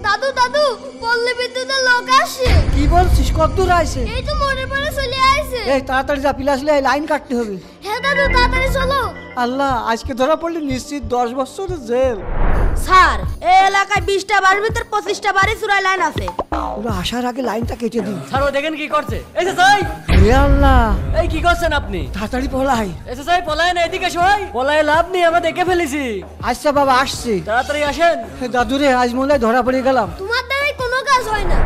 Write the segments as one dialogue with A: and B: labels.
A: দাদু দাদু পল্লী বিদ্যুতের লোক আসছে।
B: কি বলছিস? কত দূর আইছে?
A: এই তো মনে পড়ে চলে আইছে।
B: এই তাড়াতাড়ি যা, পিলাসলে লাইন কাটতে হবে।
A: হ্যাঁ দাদু তাড়াতাড়ি চলো।
B: আল্লাহ, আজকে ধরা পড়লে নিশ্চিত 10 বছরের জেল।
C: স্যার, এই এলাকায় 20টা বাড়ির ভিতর 25টা বাড়ি চুরাই লাইন আছে।
B: ওরা আসার আগে লাইনটা কেটে দিন।
D: স্যার ও দেখেন কি করছে। এসএসআই,
B: হে আল্লাহ,
D: এই কি করছেন আপনি?
B: তাড়াতাড়ি পলাই।
D: এসএসআই পলায় না, এদিকে সবাই পলায় লাভ নেই, আমরা দেখে ফেলেছি।
B: আচ্ছা বাবা, আসছি।
D: তাড়াতাড়ি আসেন।
B: দাদুরে, আজ মনে হয় ধরা পড়ে গেলাম।
A: তোমার দ্বারাই কোনো কাজ হয় না।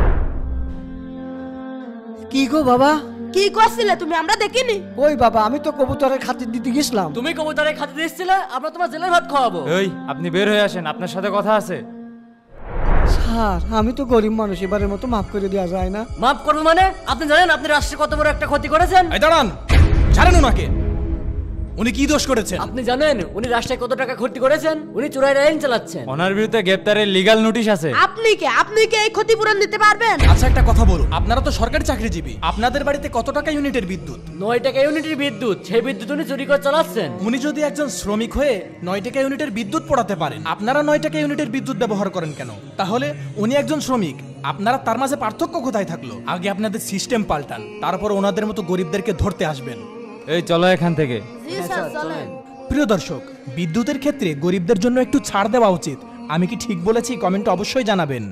B: কি গো বাবা?
C: কি করছিলে তুমি? আমরা দেখিনি।
B: ওই বাবা, আমি তো কবুতরের খাতির দিতে গেছিলাম।
D: তুমি কবুতরের খাতে দিয়েছিলে, আমরা তোমার জেলের ভাত খাওয়াবো।
E: এই আপনি বের হয়ে আসেন, আপনার সাথে কথা আছে।
B: স্যার, আমি তো গরিব মানুষ, এবারের মতো মাফ করে দেওয়া যায় না?
D: মাফ করবো মানে? আপনি জানেন আপনি রাষ্ট্রের কত বড় একটা ক্ষতি করেছেন?
F: এই দাঁড়ান, ছাড়েন ওনাকে। উনি কি দোষ করেছেন?
D: আপনি জানেন উনি রাষ্ট্রে কত টাকা ক্ষতি করেছেন? উনি চোরাই লাইন চালাচ্ছেন।
E: ওনার বিরুদ্ধে গ্রেপ্তারের লিগ্যাল নোটিশ আছে।
C: আপনি কি এই ক্ষতিপূরণ দিতে পারবেন?
F: আচ্ছা, একটা কথা বলুন, আপনারা তো সরকারি চাকরিজীবী, আপনাদের বাড়িতে কত টাকা ইউনিটের বিদ্যুৎ?
D: 9 টাকা ইউনিটের বিদ্যুৎ। সেই বিদ্যুৎ উনি চুরি করে চালাচ্ছেন।
F: উনি যদি একজন শ্রমিক হয়ে 9 টাকা ইউনিটের বিদ্যুৎ পোড়াতে পারেন, আপনারা 9 টাকা ইউনিটের বিদ্যুৎ ব্যবহার করেন কেন? তাহলে উনি একজন শ্রমিক, আপনারা তার মাঝে পার্থক্য কোথায় থাকলো? আগে আপনাদের সিস্টেম পাল্টান, তারপর ওনাদের মতো গরিবদেরকে ধরতে আসবেন।
E: এই চলো এখান থেকে।
C: জি স্যার, চলেন।
F: প্রিয় দর্শক, বিদ্যুতের ক্ষেত্রে গরিবদের জন্য একটু ছাড় দেওয়া উচিত। আমি কি ঠিক বলেছি? কমেন্টে অবশ্যই জানাবেন।